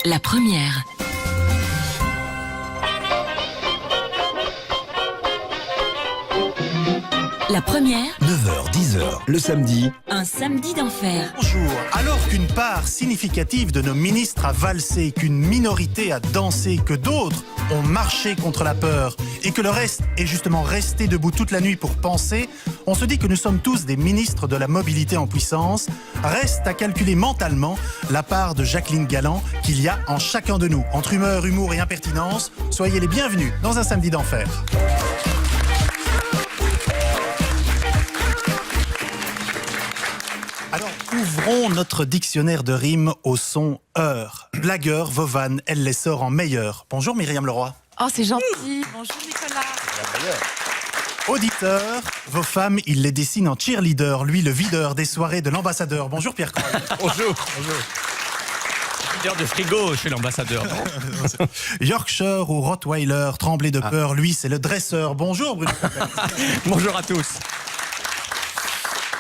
La première. La première, 9h, 10h, le samedi. un samedi d'enfer. Bonjour. Alors qu'une part significative de nos ministres a valsé, qu'une minorité a dansé, que d'autres ont marché contre la peur et que le reste est justement resté debout toute la nuit pour penser, on se dit que nous sommes tous des ministres de la mobilité en puissance. Reste à calculer mentalement la part de Jacqueline Galland qu'il y a en chacun de nous. Entre humeur, humour et impertinence, soyez les bienvenus dans un samedi d'enfer. Alors, ouvrons notre dictionnaire de rimes au son heure. Blagueur, Vauvan, elle les sort en meilleur. Bonjour Myriam Leroy. Oh, c'est gentil. Bonjour Nicolas. Auditeur, vos femmes, il les dessine en cheerleader. Lui, le videur des soirées de l'ambassadeur. Bonjour Pierre Croix. Bonjour. Videur de frigo chez l'ambassadeur. Yorkshire ou Rottweiler, tremblé de peur. Lui, c'est le dresseur. Bonjour Bruno Coppel. Bonjour à tous.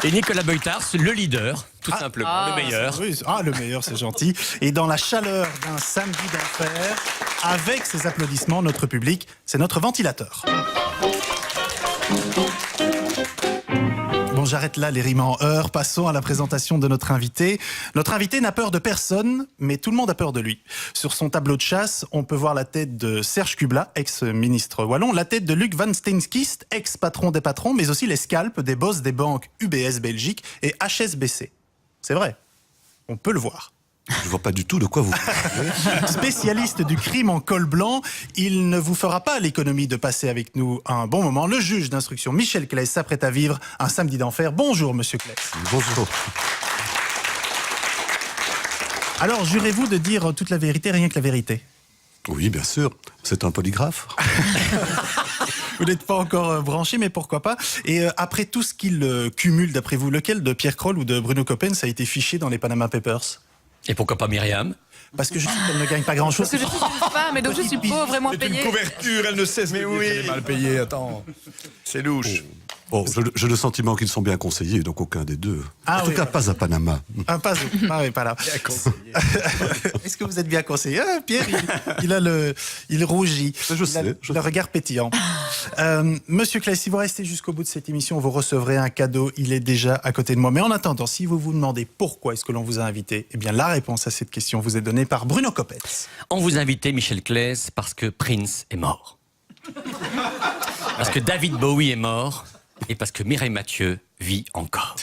Et Nicolas Beutars, le leader, tout simplement, le meilleur. Oui, le meilleur, c'est gentil. Et dans la chaleur d'un samedi d'enfer, avec ses applaudissements, notre public, c'est notre ventilateur. Bon, j'arrête là les rimes en heure. Passons à la présentation de notre invité. Notre invité n'a peur de personne, mais tout le monde a peur de lui. Sur son tableau de chasse, on peut voir la tête de Serge Kubla, ex-ministre wallon, la tête de Luc Van Steenkist, ex-patron des patrons, mais aussi les scalps des boss des banques UBS Belgique et HSBC. C'est vrai, on peut le voir. Je vois pas du tout de quoi vous parlez. Spécialiste du crime en col blanc, il ne vous fera pas l'économie de passer avec nous un bon moment. Le juge d'instruction Michel Claes s'apprête à vivre un samedi d'enfer. Bonjour Monsieur Claes. Bonjour. Alors, jurez-vous de dire toute la vérité, rien que la vérité? Oui, bien sûr. C'est un polygraphe. Vous n'êtes pas encore branché, mais pourquoi pas. Et après tout ce qu'il cumule, d'après vous, lequel de Pierre Kroll ou de Bruno Coppens a été fiché dans les Panama Papers? Et pourquoi pas Myriam? Parce que je sais qu'elle ne gagne pas grand-chose. Parce que je suis une femme et donc je suis pauvre et moins payée. couverture, elle ne cesse Mais oui, elle est mal payée, attends. C'est louche. Bon, j'ai le sentiment qu'ils sont bien conseillés, donc aucun des deux. Ah, en tout oui, cas, pas à Panama. Oui, pas là. Est-ce que vous êtes bien conseillé? Pierre, il rougit. Je sais. Le regard pétillant. Monsieur Claes, si vous restez jusqu'au bout de cette émission, vous recevrez un cadeau. Il est déjà à côté de moi. Mais en attendant, si vous vous demandez pourquoi est-ce que l'on vous a invité, eh bien, la réponse à cette question vous est donnée par Bruno Coppens. On vous a invité, Michel Claes, parce que Prince est mort. Parce que David Bowie est mort. Et parce que Mireille Mathieu vit encore.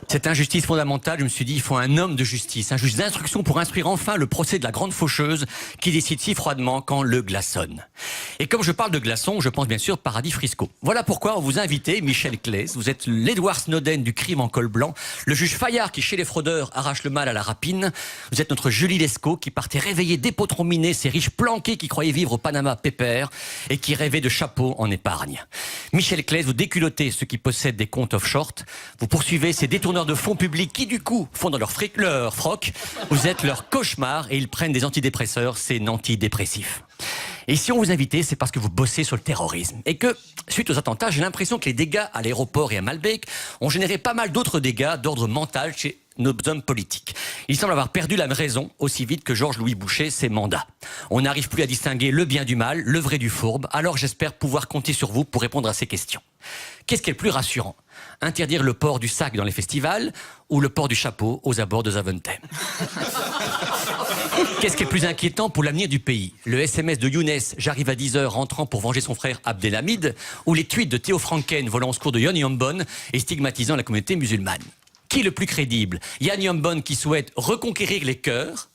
Cette injustice fondamentale, je me suis dit, il faut un homme de justice, un juge d'instruction pour instruire enfin le procès de la grande faucheuse qui décide si froidement quand le glaçonne. Et comme je parle de glaçon, je pense bien sûr Paradis Frisco. Voilà pourquoi on vous a invité, Michel Claes. Vous êtes l'Edward Snowden du crime en col blanc, le juge Fayard qui, chez les fraudeurs, arrache le mal à la rapine. Vous êtes notre Julie Lescaut qui partait réveiller des potrons minés, ces riches planqués qui croyaient vivre au Panama Papers et qui rêvaient de chapeaux en épargne. Michel Claes, vous déculottez ceux qui possèdent des comptes offshore. Vous poursuivez ces détourneurs de fonds publics qui, du coup, font dans leur froc. Vous êtes leur cauchemar et ils prennent des antidépresseurs, c'est antidépressif. Et si on vous invitait, c'est parce que vous bossez sur le terrorisme. Et que, suite aux attentats, j'ai l'impression que les dégâts à l'aéroport et à Malbec ont généré pas mal d'autres dégâts d'ordre mental chez nos hommes politiques. Ils semblent avoir perdu la raison aussi vite que Georges-Louis Boucher ses mandats. On n'arrive plus à distinguer le bien du mal, le vrai du fourbe. Alors j'espère pouvoir compter sur vous pour répondre à ces questions. Qu'est-ce qui est le plus rassurant? Interdire le port du sac dans les festivals ou le port du chapeau aux abords de Zaventem? Qu'est-ce qui est le plus inquiétant pour l'avenir du pays? Le SMS de Younes, j'arrive à 10h rentrant pour venger son frère Abdelhamid, ou les tweets de Théo Franken volant au secours de Yann Yambon et stigmatisant la communauté musulmane? Qui est le plus crédible? Yann Yambon qui souhaite reconquérir les cœurs,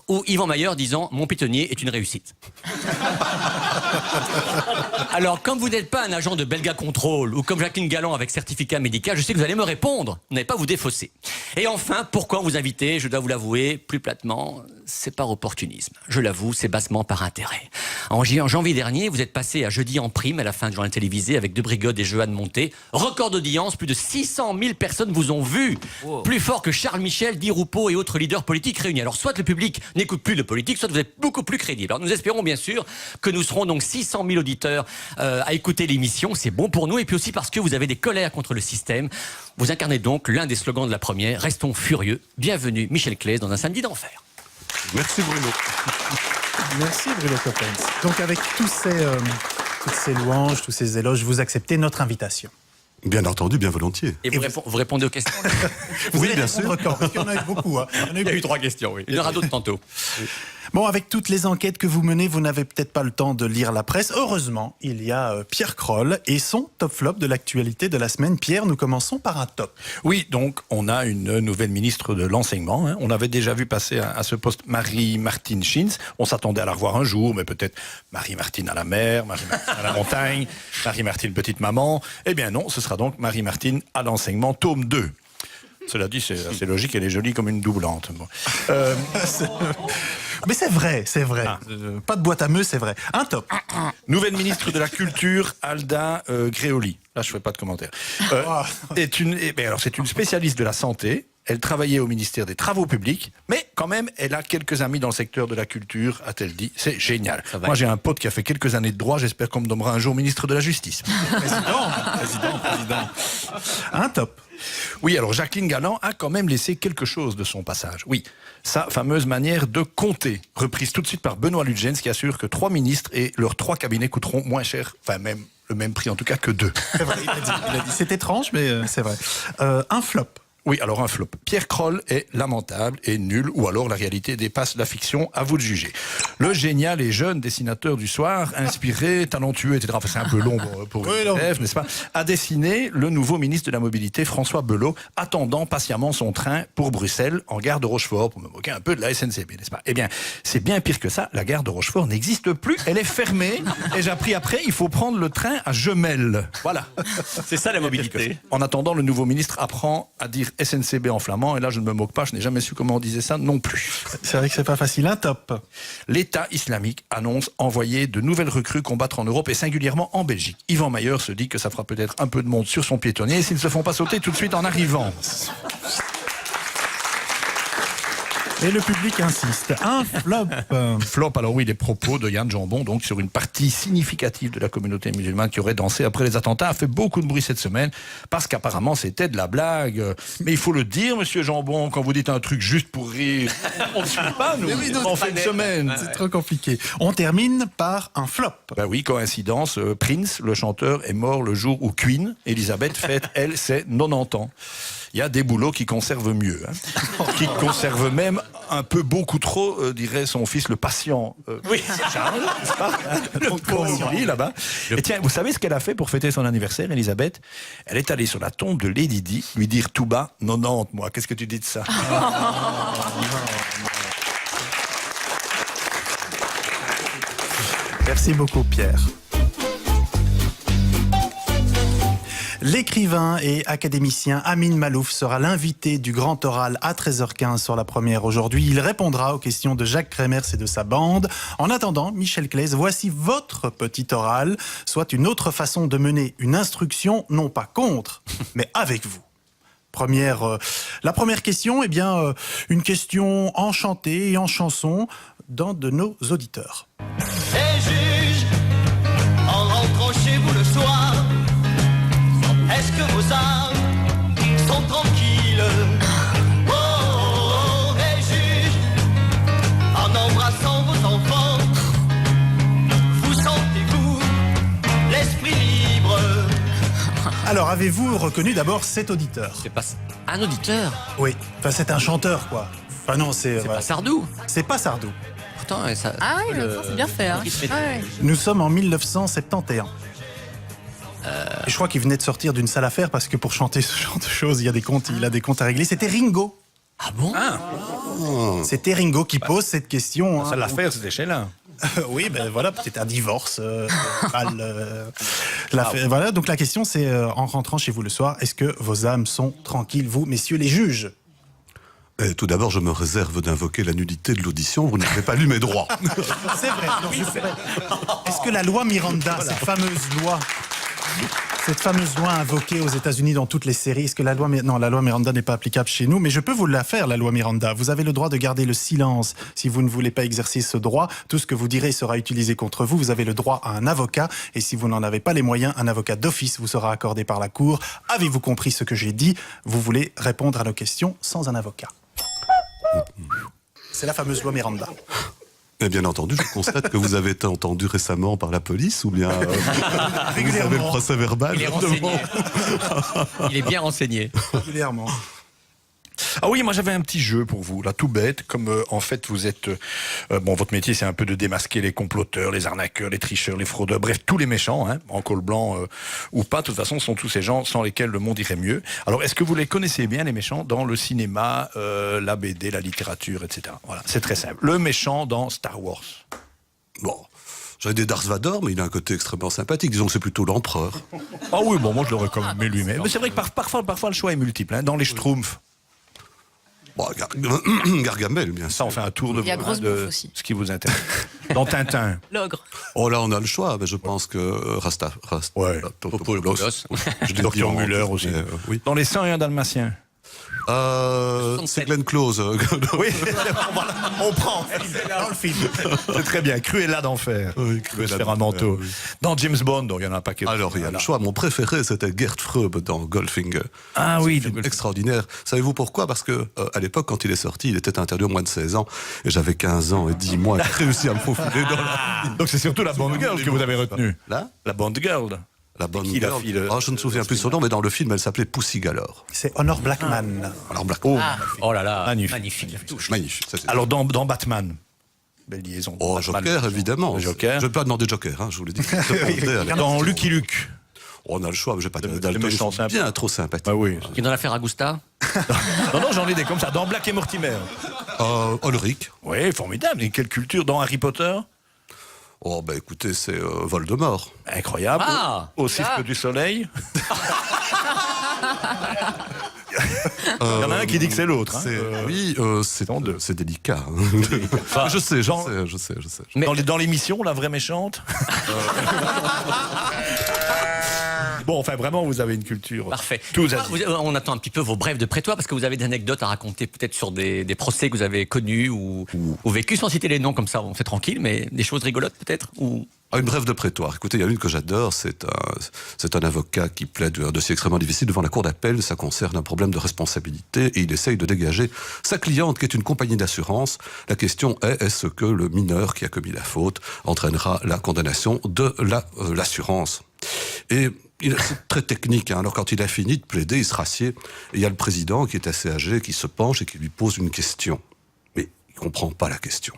ou Yvan Mayer disant « Mon pitonnier est une réussite ». Alors, comme vous n'êtes pas un agent de Belga Control ou comme Jacqueline Galland avec certificat médical, je sais que vous allez me répondre, vous n'allez pas vous défausser. Et enfin, pourquoi on vous invitez? Je dois vous l'avouer, plus platement, c'est par opportunisme. Je l'avoue, c'est bassement par intérêt. En janvier dernier, vous êtes passé à Jeudi en prime à la fin du journal télévisé avec De Brigode et Joanne Monté. Record d'audience, plus de 600 000 personnes vous ont vu. Wow. Plus fort que Charles Michel, Di Rupo et autres leaders politiques réunis. Alors soit le public n'écoute plus de politique, soit vous êtes beaucoup plus crédible. Alors nous espérons bien sûr que nous serons donc 600 000 auditeurs à écouter l'émission. C'est bon pour nous et puis aussi parce que vous avez des colères contre le système. Vous incarnez donc l'un des slogans de la première. Restons furieux. Bienvenue Michel Claes dans un samedi d'enfer. Merci Bruno. Merci Bruno Coppens. Donc avec toutes ces louanges, tous ces éloges, vous acceptez notre invitation. Bien entendu, bien volontiers. Et vous répondez aux questions. Vous Oui, allez bien répondre quand? Parce qu'il y en a eu beaucoup. Hein. Il y a eu 3 questions, oui. Il y en aura d'autres tantôt. Bon, avec toutes les enquêtes que vous menez, vous n'avez peut-être pas le temps de lire la presse. Heureusement, il y a Pierre Kroll et son top flop de l'actualité de la semaine. Pierre, nous commençons par un top. Oui, donc on a une nouvelle ministre de l'enseignement. On avait déjà vu passer à ce poste Marie-Martine Schins. On s'attendait à la revoir un jour, mais peut-être Marie-Martine à la mer, Marie-Martine à la montagne, Marie-Martine petite maman. Eh bien non, ce sera donc Marie-Martine à l'enseignement, tome 2. Cela dit, c'est assez logique, elle est jolie comme une doublante. Bon. Mais c'est vrai, c'est vrai. Ah. Pas de boîte à meux, c'est vrai. Un top. Nouvelle ministre de la Culture, Alda Gréoli. Là, je ne ferai pas de commentaire. C'est une spécialiste de la santé. Elle travaillait au ministère des Travaux publics, mais quand même, elle a quelques amis dans le secteur de la culture, a-t-elle dit. C'est génial. Moi, j'ai un pote qui a fait quelques années de droit. J'espère qu'on me nommera un jour ministre de la Justice. Président. Un top. Oui, alors Jacqueline Galland a quand même laissé quelque chose de son passage. Oui, sa fameuse manière de compter, reprise tout de suite par Benoît Lutjens, qui assure que 3 ministres et leurs 3 cabinets coûteront moins cher, enfin même le même prix en tout cas que 2. C'est vrai, il a dit. C'est étrange, mais c'est vrai. Un flop. Oui, alors un flop. Pierre Kroll est lamentable et nul, ou alors la réalité dépasse la fiction, à vous de juger. Le génial et jeune dessinateur du soir, inspiré, talentueux, etc., enfin c'est un peu long pour une élève, n'est-ce pas, a dessiné le nouveau ministre de la Mobilité, François Belot, attendant patiemment son train pour Bruxelles, en gare de Rochefort, pour me moquer un peu de la SNCB, n'est-ce pas? Eh bien, c'est bien pire que ça, la gare de Rochefort n'existe plus, elle est fermée, et j'ai appris après, il faut prendre le train à Jemelle. Voilà. C'est ça la mobilité. En attendant, le nouveau ministre apprend à dire SNCB en flamand, et là je ne me moque pas, je n'ai jamais su comment on disait ça non plus. C'est vrai que c'est pas facile. Un top. L'État islamique annonce envoyer de nouvelles recrues combattre en Europe et singulièrement en Belgique. Yvan Mayer se dit que ça fera peut-être un peu de monde sur son piétonnier s'ils ne se font pas sauter tout de suite en arrivant. Et le public insiste. Un flop. Flop, alors oui, les propos de Yann Jambon, donc sur une partie significative de la communauté musulmane qui aurait dansé après les attentats, a fait beaucoup de bruit cette semaine, parce qu'apparemment c'était de la blague. Mais il faut le dire, monsieur Jambon, quand vous dites un truc juste pour rire, on ne suit pas, nous, on fait une semaine. C'est trop compliqué. On termine par un flop. Ben oui, coïncidence, Prince, le chanteur, est mort le jour où Queen, Elisabeth, fête, elle, ses 90 ans. Il y a des boulots qui conservent mieux, qui conservent même un peu beaucoup trop, dirait son fils le patient. Oui, Charles, n'est-ce pas? Donc pour lui, là-bas. Et tiens, vous savez ce qu'elle a fait pour fêter son anniversaire, Elisabeth? Elle est allée sur la tombe de Lady Di, lui dire tout bas, 90, moi, qu'est-ce que tu dis de ça? Merci beaucoup, Pierre. L'écrivain et académicien Amin Malouf sera l'invité du Grand Oral à 13h15 sur la première aujourd'hui. Il répondra aux questions de Jacques Kremers et de sa bande. En attendant, Michel Claes, voici votre petit oral, soit une autre façon de mener une instruction, non pas contre, mais avec vous. La première question, eh bien, une question enchantée et en chanson d'un de nos auditeurs. Et juge, en rentrant chez vous le soir, est-ce que vos âmes sont tranquilles? Oh, oh, oh, et juge, en embrassant vos enfants, vous sentez-vous l'esprit libre? Alors, avez-vous reconnu d'abord cet auditeur? C'est pas un auditeur. Oui, enfin c'est un chanteur, quoi. Enfin non, c'est Pas Sardou. c'est pas Sardou. Pourtant, ça. Ah oui, c'est bien fait. Hein. Ouais. Nous sommes en 1971. Et je crois qu'il venait de sortir d'une sale affaire parce que pour chanter ce genre de choses, il a des comptes à régler. C'était Ringo. Ah bon? C'était Ringo qui pose cette question. Ça, l'affaire, c'était chez là. Oui, ben voilà, peut-être un divorce. Voilà, donc la question c'est, en rentrant chez vous le soir, est-ce que vos âmes sont tranquilles, vous, messieurs les juges? Tout d'abord, je me réserve d'invoquer la nudité de l'audition. Vous n'avez pas lu mes droits. C'est vrai. Donc, est-ce que la loi Miranda, cette fameuse loi invoquée aux États-Unis dans toutes les séries, est-ce que la loi Miranda n'est pas applicable chez nous? Mais je peux vous la faire, la loi Miranda. Vous avez le droit de garder le silence si vous ne voulez pas exercer ce droit. Tout ce que vous direz sera utilisé contre vous. Vous avez le droit à un avocat. Et si vous n'en avez pas les moyens, un avocat d'office vous sera accordé par la Cour. Avez-vous compris ce que j'ai dit? Vous voulez répondre à nos questions sans un avocat? C'est la fameuse loi Miranda. Et bien entendu, je constate que vous avez été entendu récemment par la police ou bien vous avez le procès verbal. Il est renseigné. Il est bien renseigné. Régulièrement. Ah oui, moi j'avais un petit jeu pour vous, là, tout bête, comme en fait vous êtes... bon, votre métier c'est un peu de démasquer les comploteurs, les arnaqueurs, les tricheurs, les fraudeurs, bref, tous les méchants, hein, en col blanc ou pas, de toute façon, sont tous ces gens sans lesquels le monde irait mieux. Alors, est-ce que vous les connaissez bien, les méchants, dans le cinéma, la BD, la littérature, etc. Voilà, c'est très simple. Le méchant dans Star Wars. Bon, j'avais des Darth Vader, mais il a un côté extrêmement sympathique. Disons que c'est plutôt l'empereur. Ah oui, bon, moi je l'aurais quand même aimé lui-même. Mais c'est vrai que parfois le choix est multiple, hein, dans les Schtroumpfs. Bon, Gargamel, bien sûr. Ça, on fait un tour de, Il y a Grosse de Bouffe aussi. ce qui vous intéresse. Dans Tintin. L'ogre. Oh là, on a le choix. Mais je pense que Ouais. Popopoulos. Je l'ai dit Dr en Muller honte, aussi. mais, oui. Dans Les 101 Dalmatiens. C'est Glenn Close. Oui, voilà, on prend. Dans le film. C'est très bien. Cruella d'enfer. Oui, Il veut se faire un manteau. oui. Dans James Bond, il y en a un paquet. Alors, il y a le choix. Mon préféré, c'était Gert Freub dans Goldfinger. Ah oui, C'est un film extraordinaire. Savez-vous pourquoi? Parce que à l'époque, quand il est sorti, il était interdit aux moins de 16 ans. Et j'avais 15 ans et 10 mois. J'ai réussi à me faufiler dans la... Donc c'est surtout la Bond Girl que vous avez retenue. Là, La Bond Girl. la bonne qui, la girl. fille de- Ah, je ne me souviens plus son nom, mais dans le film, elle s'appelait Pussy Galore. C'est Honor Blackman. Alors, Black. Oh là là, Magnifique. magnifique. Magnifique. c'était- Alors dans Batman. Belle liaison. Oh, Batman, Joker, évidemment. Le Joker. Je ne vais pas demander Joker, hein, je vous l'ai dit. On Dans Lucky Luke. a le choix, mais j'ai pas de Le Dalton, méchant ils sont sympa. bien trop sympathique. Ah oui. Qui est dans l'affaire Augusta? Non, j'en ai des comme ça. Dans Black et Mortimer. Ulrich. Oui, formidable. Et quelle culture dans Harry Potter? Oh, ben écoutez, c'est Voldemort. Incroyable. Ah. Au Cirque du Soleil. Il y en a un qui dit que c'est l'autre. Hein. Oui, c'est délicat. Enfin, je sais. Mais- Dans l'émission, la vraie méchante. Bon, enfin, vraiment, vous avez une culture. Parfait. Tous Ah, azimuts. on attend un petit peu vos brèves de prétoire parce que vous avez des anecdotes à raconter peut-être sur des procès que vous avez connus ou vécus sans citer les noms comme ça, on fait tranquille, mais des choses rigolotes peut-être ou... Ah, une brève de prétoire. Écoutez, il y a une que j'adore, c'est un avocat qui plaide un dossier extrêmement difficile devant la cour d'appel. Ça concerne un problème de responsabilité et il essaye de dégager sa cliente qui est une compagnie d'assurance. La question est-ce que le mineur qui a commis la faute entraînera la condamnation de l'assurance? Et c'est très technique. Hein. Alors quand il a fini de plaider, il se rassied et il y a le président qui est assez âgé qui se penche et qui lui pose une question. Mais il comprend pas la question.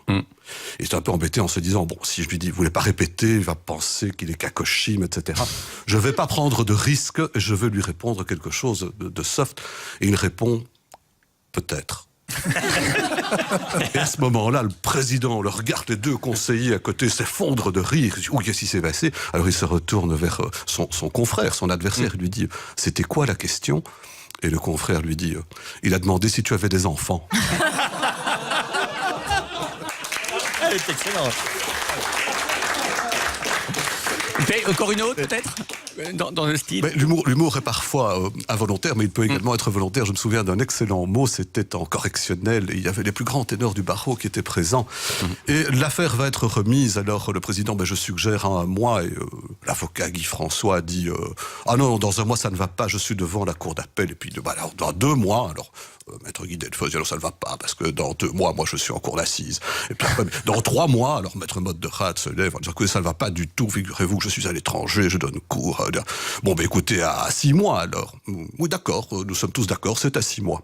Il est un peu embêté en se disant, bon, si je lui dis, vous voulez pas répéter, il va penser qu'il est Kakoshim, etc. Je vais pas prendre de risque, je vais lui répondre quelque chose de soft. Et il répond, peut-être. Et à ce moment-là, le président le regarde, les deux conseillers à côté s'effondrent de rire. Il dit, oh, qu'est-ce qui s'est passé? Alors il se retourne vers son confrère, son adversaire, il lui dit, c'était quoi la question? Et le confrère lui dit, il a demandé si tu avais des enfants. Elle est excellente. Encore une autre peut-être dans le style. Mais l'humour est parfois involontaire, mais il peut également être volontaire. Je me souviens d'un excellent mot, c'était en correctionnel, et il y avait les plus grands ténors du barreau qui étaient présents. Et l'affaire va être remise, alors le président, je suggère un mois, et l'avocat Guy François dit ah non, dans un mois ça ne va pas, je suis devant la cour d'appel, et puis alors, dans 2 mois, alors Maître Guy Delfoz, alors ça ne va pas, parce que dans 2 mois, moi je suis en cour d'assises. Et puis après, dans 3 mois, alors Maître Motte de Rade se lève en disant que ça ne va pas du tout, figurez-vous que je suis à l'étranger, je donne cours. Bon, écoutez, à 6 mois alors. Oui, d'accord, nous sommes tous d'accord, c'est à 6 mois.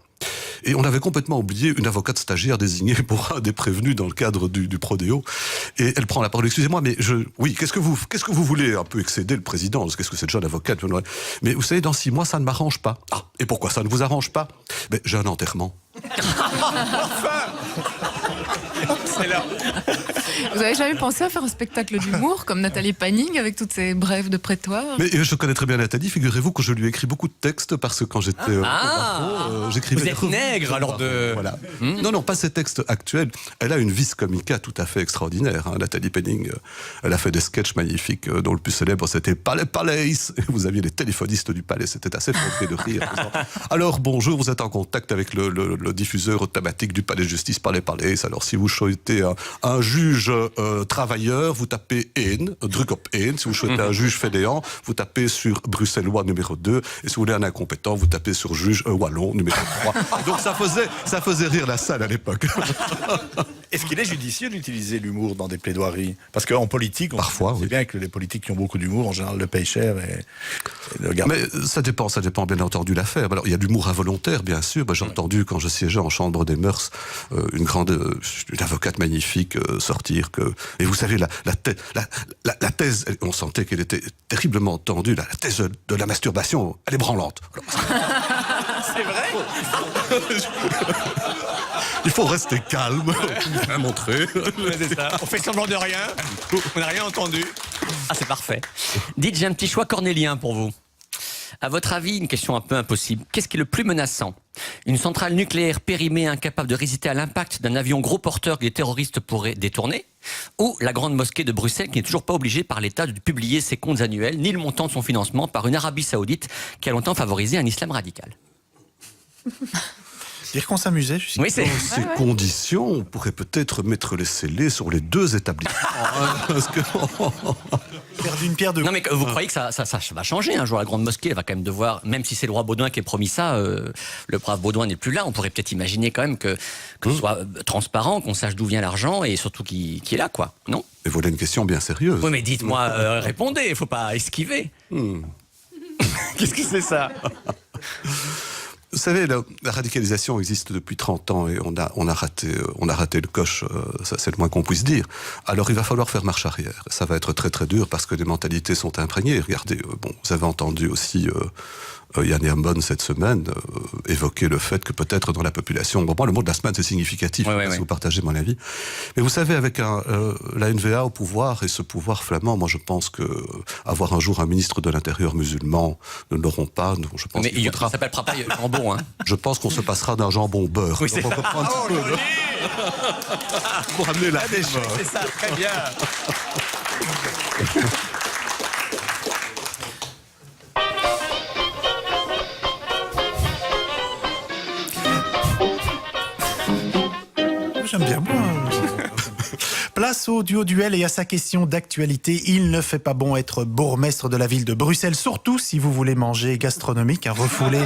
Et on avait complètement oublié une avocate stagiaire désignée pour un des prévenus dans le cadre du prodéo. Et elle prend la parole. Excusez-moi, mais oui, qu'est-ce que vous voulez un peu excéder le président? Qu'est-ce que cette jeune avocate? Mais vous savez, dans 6 mois, ça ne m'arrange pas. Ah, et pourquoi ça ne vous arrange pas? J'ai un enterrement. Vous avez jamais pensé à faire un spectacle d'humour comme Nathalie Panning avec toutes ces brèves de prétoire? Mais je connais très bien Nathalie. Figurez-vous que je lui ai écrit beaucoup de textes parce que quand j'étais j'écrivais. Vous êtes nègre alors de... Voilà. Non, pas ces textes actuels. Elle a une vis comica tout à fait extraordinaire. Hein. Nathalie Panning, elle a fait des sketchs magnifiques dont le plus célèbre c'était Palais. Et vous aviez les téléphonistes du palais. C'était assez fondé de rire. Alors bonjour, vous êtes en contact avec le diffuseur automatique du palais de justice Palais. Alors si vous souhaitez un juge juge travailleur, vous tapez Haine, Druk op Haine. Si vous souhaitez un juge fainéant, vous tapez sur bruxellois numéro 2. Et si vous voulez un incompétent, vous tapez sur juge wallon numéro 3. Donc ça faisait rire la salle à l'époque. Est-ce qu'il est judicieux d'utiliser l'humour dans des plaidoiries? Parce qu'en politique, on Parfois, sait oui. bien que les politiques qui ont beaucoup d'humour, en général, le payent cher et le gardent. Mais ça dépend bien entendu de l'affaire. Alors, il y a de l'humour involontaire, bien sûr. J'ai entendu, quand je siégeais en chambre des mœurs, une avocate magnifique sortir que... Et vous savez, la thèse, on sentait qu'elle était terriblement tendue. La thèse de la masturbation, elle est branlante. C'est vrai. Il faut rester calme, bien montrer. C'est ça. On fait semblant de rien. On n'a rien entendu. Ah, c'est parfait. Dites, j'ai un petit choix cornélien pour vous. À votre avis, une question un peu impossible. Qu'est-ce qui est le plus menaçant? Une centrale nucléaire périmée, incapable de résister à l'impact d'un avion gros porteur que les terroristes pourraient détourner? Ou la grande mosquée de Bruxelles qui n'est toujours pas obligée par l'État de publier ses comptes annuels, ni le montant de son financement par une Arabie Saoudite qui a longtemps favorisé un islam radical? Dire qu'on s'amusait, je suis Oui, c'est... Dans ces conditions, on pourrait peut-être mettre les scellés sur les deux établissements. Parce que... perdu une pierre de... Non mais vous croyez que ça va changer un jour? La grande mosquée elle va quand même devoir, même si c'est le roi Baudouin qui a promis ça, le brave Baudouin n'est plus là, on pourrait peut-être imaginer quand même que ce soit transparent, qu'on sache d'où vient l'argent et surtout qui est là, quoi, non? Mais voilà une question bien sérieuse. Oui mais dites-moi, répondez, il faut pas esquiver. Qu'est-ce que c'est ça? Vous savez, la radicalisation existe depuis 30 ans et on a raté le coche, ça c'est le moins qu'on puisse dire. Alors il va falloir faire marche arrière. Ça va être très très dur parce que les mentalités sont imprégnées. Regardez, vous avez entendu aussi Yann Hermon cette semaine évoquer le fait que peut-être dans la population, bon, le mot de la semaine c'est significatif, si vous partagez mon avis. Mais vous savez, avec la NVA au pouvoir et ce pouvoir flamand, moi je pense que avoir un jour un ministre de l'Intérieur musulman, nous ne l'aurons pas. Je pense Mais il s'appelle pas jambon, hein. Je pense qu'on se passera d'un jambon beurre. Oui, c'est Donc, on reprend un petit peu, pour amener la C'est ça, très bien. J'aime bien, moi. Place au duo-duel et à sa question d'actualité. Il ne fait pas bon être bourgmestre de la ville de Bruxelles, surtout si vous voulez manger gastronomique, un refoulé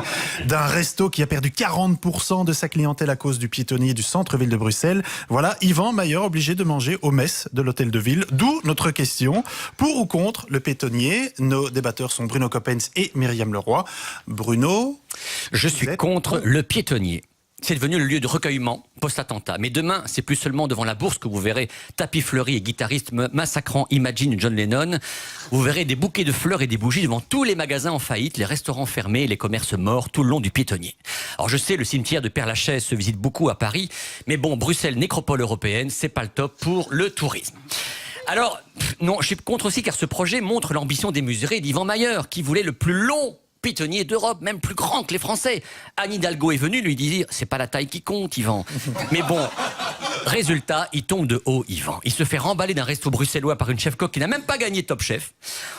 d'un resto qui a perdu 40% de sa clientèle à cause du piétonnier du centre-ville de Bruxelles. Voilà, Yvan Mayer obligé de manger aux messes de l'hôtel de ville. D'où notre question. Pour ou contre le piétonnier? Nos débatteurs sont Bruno Coppens et Myriam Leroy. Bruno? Je suis contre le piétonnier. C'est devenu le lieu de recueillement post-attentat. Mais demain, c'est plus seulement devant la bourse que vous verrez tapis fleuris et guitaristes massacrant Imagine John Lennon. Vous verrez des bouquets de fleurs et des bougies devant tous les magasins en faillite, les restaurants fermés et les commerces morts tout le long du piétonnier. Alors je sais, le cimetière de Père-Lachaise se visite beaucoup à Paris, mais bon, Bruxelles, nécropole européenne, c'est pas le top pour le tourisme. Alors, non, je suis contre aussi car ce projet montre l'ambition démesurée d'Yvan Mayer, qui voulait le plus long piétonnier d'Europe, même plus grand que les Français. Anne Hidalgo est venue lui dire « C'est pas la taille qui compte, Yvan. » Mais bon, résultat, il tombe de haut, Yvan. Il se fait remballer d'un resto bruxellois par une chef-coq qui n'a même pas gagné Top Chef.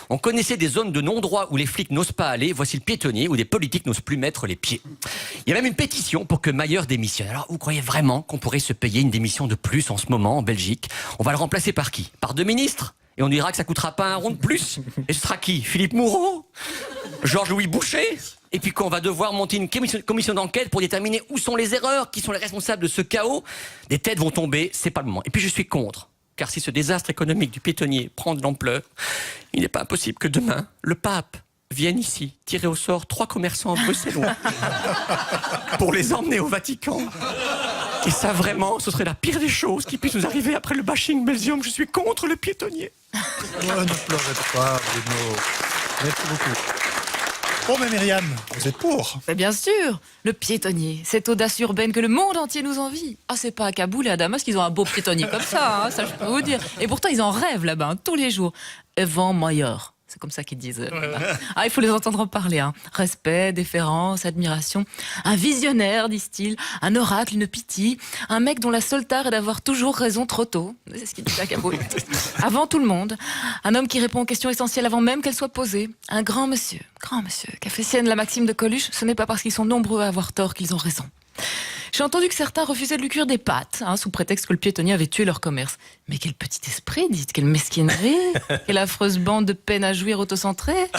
On connaissait des zones de non-droit où les flics n'osent pas aller. Voici le piétonnier où des politiques n'osent plus mettre les pieds. Il y a même une pétition pour que Mayer démissionne. Alors, vous croyez vraiment qu'on pourrait se payer une démission de plus en ce moment en Belgique? On va le remplacer par qui? Par 2 ministres? Et on dira que ça coûtera pas un rond de plus. Et ce sera qui? Philippe Moureau? Georges-Louis Boucher? Et puis qu'on va devoir monter une commission d'enquête pour déterminer où sont les erreurs, qui sont les responsables de ce chaos. Des têtes vont tomber, c'est pas le moment. Et puis je suis contre. Car si ce désastre économique du piétonnier prend de l'ampleur, il n'est pas impossible que demain, le pape vienne ici tirer au sort 3 commerçants bruxellois pour les emmener au Vatican. Et ça, vraiment, ce serait la pire des choses qui puisse nous arriver après le bashing Belgium. Je suis contre le piétonnier. Oh, ne pleurez pas, Bruno. Merci beaucoup. Bon, mais Myriam, vous êtes pour? Mais bien sûr, le piétonnier, cette audace urbaine que le monde entier nous envie. Ah, c'est pas à Kaboul et à Damas qu'ils ont un beau piétonnier comme ça, hein, ça je peux vous dire. Et pourtant, ils en rêvent là-bas, hein, tous les jours. Yvan Mayer. C'est comme ça qu'ils disent. Ah, il faut les entendre parler. Hein. Respect, déférence, admiration. Un visionnaire, disent-ils. Un oracle, une pitié. Un mec dont la seule tare est d'avoir toujours raison trop tôt. C'est ce qu'il dit à Kaboul. Avant tout le monde. Un homme qui répond aux questions essentielles avant même qu'elles soient posées. Un grand monsieur, qui a fait sienne la maxime de Coluche. Ce n'est pas parce qu'ils sont nombreux à avoir tort qu'ils ont raison. J'ai entendu que certains refusaient de lui cuire des pâtes, sous prétexte que le piétonnier avait tué leur commerce. Mais quel petit esprit, dites, quelle mesquinerie, quelle affreuse bande de peine à jouir autocentrée.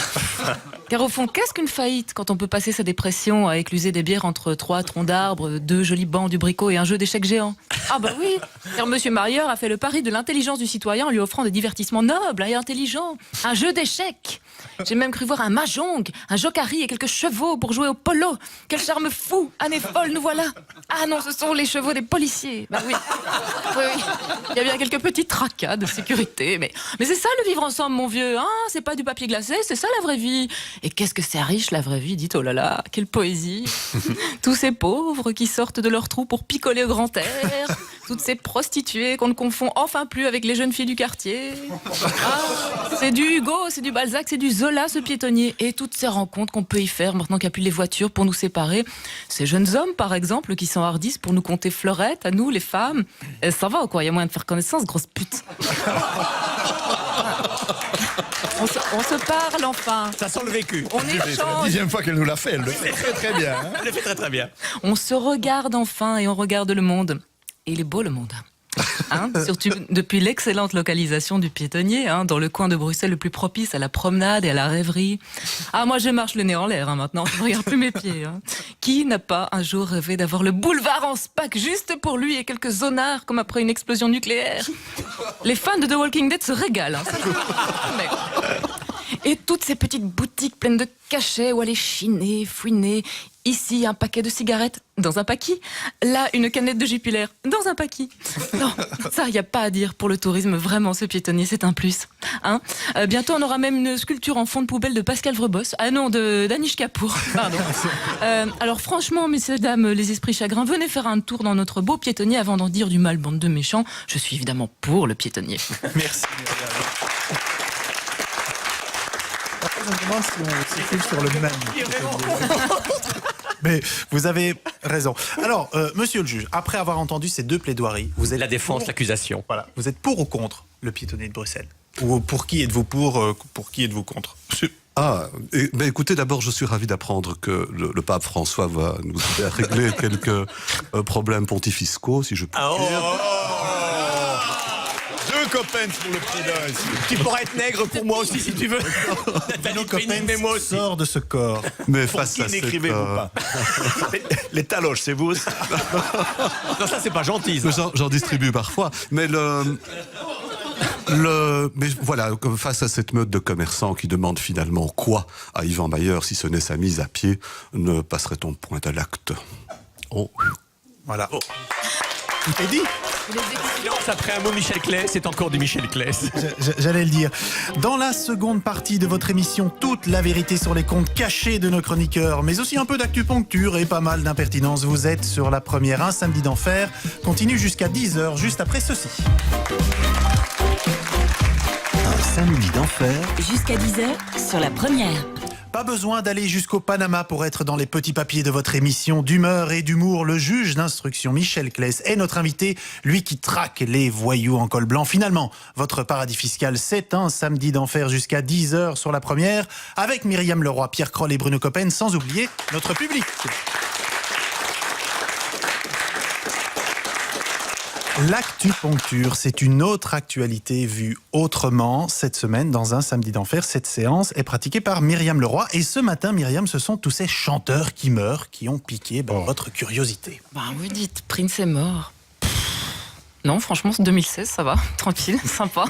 Car au fond, qu'est-ce qu'une faillite quand on peut passer sa dépression à écluser des bières entre 3 troncs d'arbres, 2 jolis bancs du bricot et un jeu d'échecs géant? Ah bah oui, car Monsieur Marieur a fait le pari de l'intelligence du citoyen en lui offrant des divertissements nobles et intelligents. Un jeu d'échecs. J'ai même cru voir un mahjong, un jokari et quelques chevaux pour jouer au polo. Quel charme fou, année folle, nous voilà. Ah non, ce sont les chevaux des policiers. Bah oui. Oui. Il y a bien quelques petits tracas de sécurité, mais c'est ça le vivre ensemble, mon vieux. Hein, c'est pas du papier glacé, c'est ça la vraie vie. Et qu'est-ce que c'est riche la vraie vie, dites, oh là là, quelle poésie. Tous ces pauvres qui sortent de leur trou pour picoler au grand air. Toutes ces prostituées qu'on ne confond enfin plus avec les jeunes filles du quartier. Ah, c'est du Hugo, c'est du Balzac, c'est du Zola, ce piétonnier. Et toutes ces rencontres qu'on peut y faire maintenant qu'il n'y a plus les voitures pour nous séparer. Ces jeunes hommes, par exemple, qui s'enhardissent pour nous conter fleurettes, à nous, les femmes. Ça va ou quoi? Il y a moyen de faire connaissance, grosse pute. On se parle enfin. Ça sent le vécu. On C'est la échange. 10e fois qu'elle nous l'a fait, elle le fait très très bien. Hein. Elle le fait très très bien. On se regarde enfin et on regarde le monde. Et il est beau le monde. Hein, surtout depuis l'excellente localisation du piétonnier, dans le coin de Bruxelles le plus propice à la promenade et à la rêverie. Ah, moi je marche le nez en l'air maintenant, je ne regarde plus mes pieds. Qui n'a pas un jour rêvé d'avoir le boulevard en SPAC juste pour lui et quelques zonards comme après une explosion nucléaire? Les fans de The Walking Dead se régalent. Et toutes ces petites boutiques pleines de cachets où aller chiner, fouiner. Ici, un paquet de cigarettes dans un paquet. Là, une canette de Jupiler dans un paquet. Non, ça, il n'y a pas à dire. Pour le tourisme, vraiment, ce piétonnier, c'est un plus. Bientôt, on aura même une sculpture en fond de poubelle de Pascal Vreboss. Ah non, d'Anish Kapoor. Pardon. Alors franchement, messieurs, dames, les esprits chagrins, venez faire un tour dans notre beau piétonnier avant d'en dire du mal, bande de méchants. Je suis évidemment pour le piétonnier. Merci Myriam. Je me demande si on circule sur le même. Mais vous avez raison. Alors, monsieur le juge, après avoir entendu ces deux plaidoiries, vous êtes La défense, l'accusation. Voilà, vous êtes pour ou contre le piétonnier de Bruxelles? Ou pour qui êtes-vous pour qui êtes-vous contre? Écoutez, d'abord, je suis ravi d'apprendre que le pape François va nous aider à régler quelques problèmes pontifiscaux, si je puis dire. Deux copains pour le prix d'un ici. Tu pourrais être nègre pour moi aussi si tu veux. Nos copains sort de ce corps. Mais Pour face qui à cette, n'écrivez-vous pas les taloches, c'est vous aussi? Non, ça c'est pas gentil. Ça. J'en distribue parfois, mais mais voilà, face à cette meute de commerçants qui demandent finalement quoi à Yvan Mayer, si ce n'est sa mise à pied, ne passerait-on point à l'acte? Voilà. Tout est dit. Silence après un mot Michel Claes, c'est encore du Michel Claes. J'allais le dire. Dans la seconde partie de votre émission, toute la vérité sur les comptes cachés de nos chroniqueurs, mais aussi un peu d'actupuncture et pas mal d'impertinence. Vous êtes sur la première, un samedi d'enfer. Continue jusqu'à 10h, juste après ceci. Un samedi d'enfer. Jusqu'à 10h sur la première. Pas besoin d'aller jusqu'au Panama pour être dans les petits papiers de votre émission d'humeur et d'humour. Le juge d'instruction Michel Claes est notre invité, lui qui traque les voyous en col blanc. Finalement, votre paradis fiscal, c'est un samedi d'enfer jusqu'à 10h sur la première, avec Myriam Leroy, Pierre Kroll et Bruno Coppen, sans oublier notre public. L'actupuncture, c'est une autre actualité vue autrement cette semaine dans un samedi d'enfer. Cette séance est pratiquée par Myriam Leroy. Et ce matin, Myriam, ce sont tous ces chanteurs qui meurent qui ont piqué votre curiosité. Vous dites, Prince est mort. Non, franchement, c'est 2016, ça va, tranquille, sympa.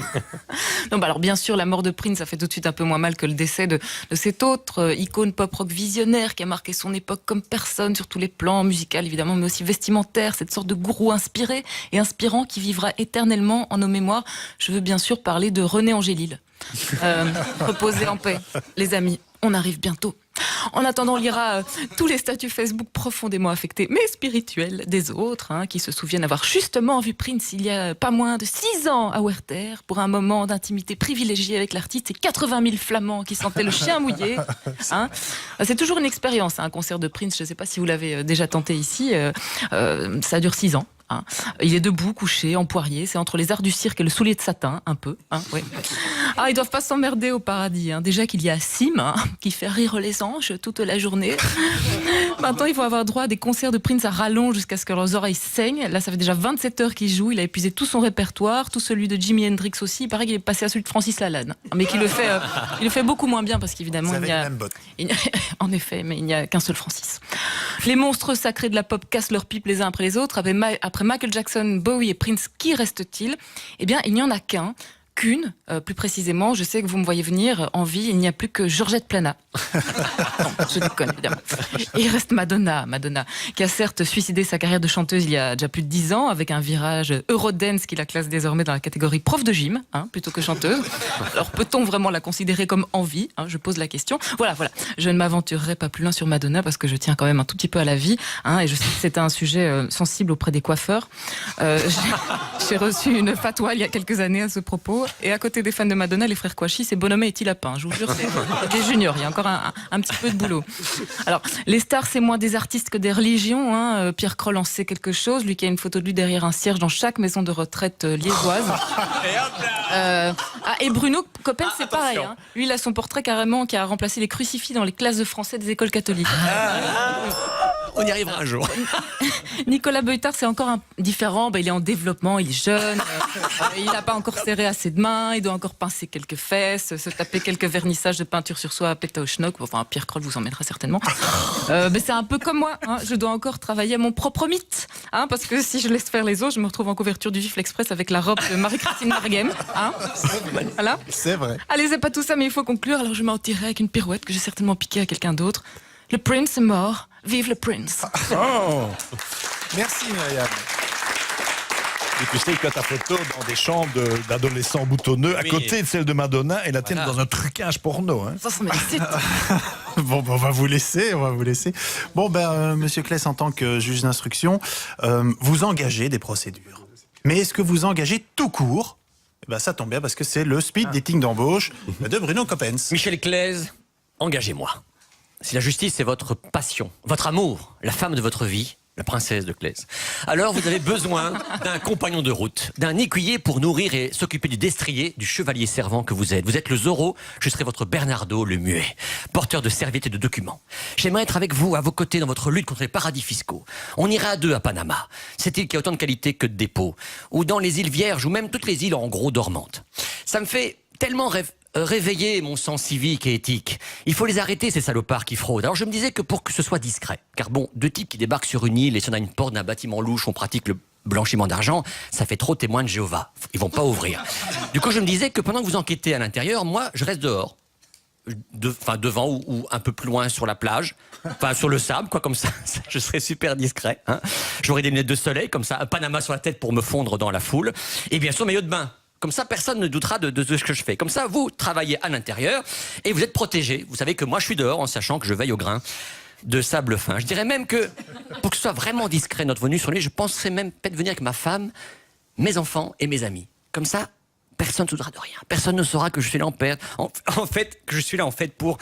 Non, alors bien sûr, la mort de Prince, ça fait tout de suite un peu moins mal que le décès de cette autre icône pop-rock visionnaire qui a marqué son époque comme personne sur tous les plans, musical évidemment, mais aussi vestimentaire, cette sorte de gourou inspiré et inspirant qui vivra éternellement en nos mémoires. Je veux bien sûr parler de René Angélil. Reposez en paix, les amis, on arrive bientôt. En attendant, on lira tous les statuts Facebook profondément affectés, mais spirituels, des autres, qui se souviennent avoir justement vu Prince il y a pas moins de 6 ans à Werther, pour un moment d'intimité privilégiée avec l'artiste et 80 000 flamands qui sentaient le chien mouillé. C'est toujours une expérience, un concert de Prince, je ne sais pas si vous l'avez déjà tenté ici, ça dure 6 ans. Hein. Il est debout, couché, en poirier. C'est entre les arts du cirque et le soulier de satin, un peu. Hein, ouais. Ah, ils doivent pas s'emmerder au paradis. Hein. Déjà qu'il y a Sim, hein, qui fait rire les anges toute la journée. Maintenant, il faut avoir droit à des concerts de Prince à rallonge jusqu'à ce que leurs oreilles saignent. Là, ça fait déjà 27 heures qu'il joue. Il a épuisé tout son répertoire, tout celui de Jimi Hendrix aussi. Il paraît qu'il est passé à celui de Francis Lalanne. Mais qu'il le fait beaucoup moins bien parce qu'évidemment, en effet, mais il n'y a qu'un seul Francis. Les monstres sacrés de la pop cassent leurs pipes les uns après les autres. Après Michael Jackson, Bowie et Prince, qui reste-t-il ? Eh bien, il n'y en a qu'une, plus précisément, je sais que vous me voyez venir, en vie, il n'y a plus que Georgette Plana. Non, je déconne, évidemment. Et il reste Madonna, qui a certes suicidé sa carrière de chanteuse il y a déjà plus de 10 ans, avec un virage Eurodance qui la classe désormais dans la catégorie prof de gym, hein, plutôt que chanteuse. Alors peut-on vraiment la considérer comme en vie, hein, je pose la question. Voilà, je ne m'aventurerai pas plus loin sur Madonna, parce que je tiens quand même un tout petit peu à la vie, hein, et je sais que c'était un sujet sensible auprès des coiffeurs. J'ai reçu une fatwa il y a quelques années à ce propos. Et à côté des fans de Madonna, les frères Kouachi, c'est Bonhomme et Tilapin. Je vous jure, c'est des juniors. Il y a encore un petit peu de boulot. Alors, les stars, c'est moins des artistes que des religions. Hein. Pierre Kroll en sait quelque chose. Lui qui a une photo de lui derrière un cierge dans chaque maison de retraite liégeoise. Et Bruno Coppens, c'est pareil. Hein. Lui, il a son portrait carrément qui a remplacé les crucifix dans les classes de français des écoles catholiques. On y arrivera un jour. Nicolas Beutard, c'est encore différent. Il est en développement, il est jeune. Il n'a pas encore serré assez de mains. Il doit encore pincer quelques fesses, se taper quelques vernissages de peinture sur soi à péta au schnock. Enfin, Pierre Kroll vous emmènera certainement. Mais c'est un peu comme moi. Hein. Je dois encore travailler à mon propre mythe. Hein, parce que si je laisse faire les autres, je me retrouve en couverture du Gifle Express avec la robe de Marie-Christine Marguem. Hein. Voilà. C'est vrai. Allez, c'est pas tout ça, mais il faut conclure. Alors je m'en tirerai avec une pirouette que j'ai certainement piquée à quelqu'un d'autre. Le Prince est mort. Vive le Prince. Oh. Merci Myriam. Et tu sais que ta photo dans des chambres d'adolescents boutonneux, à côté de celle de Madonna, et la tienne dans un trucage porno. Hein. Ça m'excite. Bon, on va vous laisser. Bon, Monsieur Claes, en tant que juge d'instruction, vous engagez des procédures. Mais est-ce que vous engagez tout court ? Ça tombe bien parce que c'est le speed dating d'embauche de Bruno Coppens. Michel Claes, engagez-moi. Si la justice est votre passion, votre amour, la femme de votre vie, la princesse de Claes, alors vous avez besoin d'un compagnon de route, d'un écuyer pour nourrir et s'occuper du destrier, du chevalier servant que vous êtes. Vous êtes le Zorro, je serai votre Bernardo, le muet, porteur de serviettes et de documents. J'aimerais être avec vous, à vos côtés, dans votre lutte contre les paradis fiscaux. On ira à 2 à Panama, cette île qui a autant de qualité que de dépôts, ou dans les îles Vierges, ou même toutes les îles en gros dormantes. Ça me fait tellement réveiller mon sens civique et éthique. Il faut les arrêter, ces salopards qui fraudent. Alors je me disais que pour que ce soit discret, car bon, 2 types qui débarquent sur une île et si on a une porte d'un bâtiment louche, on pratique le blanchiment d'argent, ça fait trop témoin de Jéhovah. Ils vont pas ouvrir. Du coup, je me disais que pendant que vous enquêtez à l'intérieur, moi, je reste dehors. Devant ou un peu plus loin sur la plage, sur le sable, quoi, comme ça, je serais super discret. Hein. J'aurais des lunettes de soleil, comme ça, un Panama sur la tête pour me fondre dans la foule, et bien sûr, maillot de bain. Comme ça, personne ne doutera de ce que je fais. Comme ça, vous travaillez à l'intérieur et vous êtes protégés. Vous savez que moi, je suis dehors en sachant que je veille au grain de sable fin. Je dirais même que, pour que ce soit vraiment discret notre venue sur l'île, je penserais même peut-être venir avec ma femme, mes enfants et mes amis. Comme ça, personne ne se doutera de rien. Personne ne saura que je suis là que je suis là pour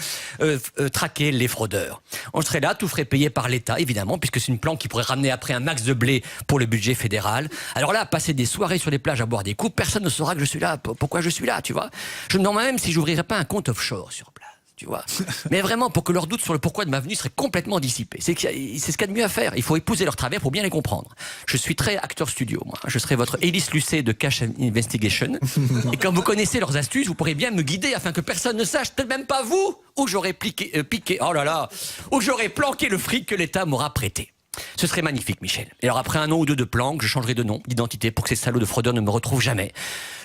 traquer les fraudeurs. On serait là, tout frais payé par l'État, évidemment, puisque c'est une planque qui pourrait ramener après un max de blé pour le budget fédéral. Alors là, passer des soirées sur les plages à boire des coups, personne ne saura que je suis là, pourquoi je suis là, tu vois. Je me demande même si j'ouvrirais pas un compte offshore sur place. Tu vois. Mais vraiment, pour que leur doute sur le pourquoi de ma venue serait complètement dissipé. C'est ce qu'il y a de mieux à faire. Il faut épouser leurs travers pour bien les comprendre. Je suis très acteur studio, moi. Je serai votre Élise Lucet de Cash Investigation. Et quand vous connaissez leurs astuces, vous pourrez bien me guider afin que personne ne sache, peut-être même pas vous, où j'aurais où j'aurais planqué le fric que l'État m'aura prêté. Ce serait magnifique, Michel. Et alors après 1 an ou 2 de planque, je changerai de nom, d'identité pour que ces salauds de fraudeurs ne me retrouvent jamais.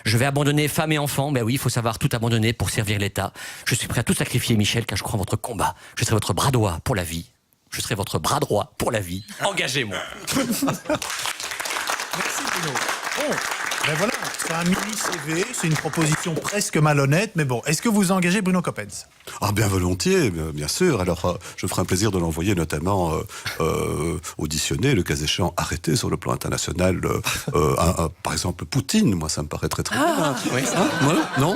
Je vais abandonner femme et enfants. Ben oui, il faut savoir tout abandonner pour servir l'État. Je suis prêt à tout sacrifier, Michel, car je crois en votre combat. Je serai votre bras droit pour la vie. Je serai votre bras droit pour la vie. Engagez-moi. Merci Bruno. Bon, voilà. C'est un mini-CV, c'est une proposition presque malhonnête, mais bon, est-ce que vous engagez Bruno Coppens? Ah, bien volontiers, bien sûr. Alors, je ferai un plaisir de l'envoyer notamment auditionner, le cas échéant, arrêter sur le plan international. Par exemple, Poutine, moi, ça me paraît très bien. Oui, Voilà, non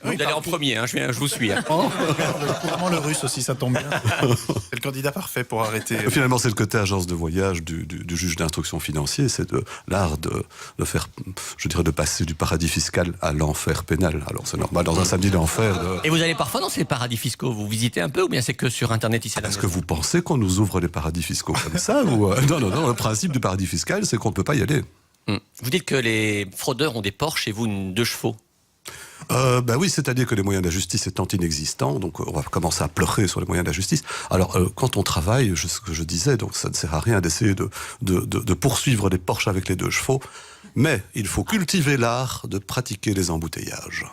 vous allez en premier, hein, je vous suis. Hein. Couramment le russe aussi, ça tombe bien. C'est le candidat parfait pour arrêter. Finalement, c'est le côté agence de voyage du juge d'instruction financier, c'est l'art de faire, je dirais, de passer du paradis fiscal à l'enfer pénal. Alors c'est normal, dans un samedi d'enfer... Et vous allez parfois dans ces paradis fiscaux, vous visitez un peu ou bien c'est que sur Internet ici à la Est-ce maison? que vous pensez qu'on nous ouvre les paradis fiscaux comme ça ou Non, le principe du paradis fiscal, c'est qu'on ne peut pas y aller. Vous dites que les fraudeurs ont des Porsche et vous une 2 chevaux. Oui, c'est-à-dire que les moyens de la justice étant inexistants, donc on va commencer à pleurer sur les moyens de la justice. Alors, quand on travaille, ce que je disais, donc ça ne sert à rien d'essayer de poursuivre des Porsche avec les 2 chevaux, mais il faut cultiver l'art de pratiquer les embouteillages.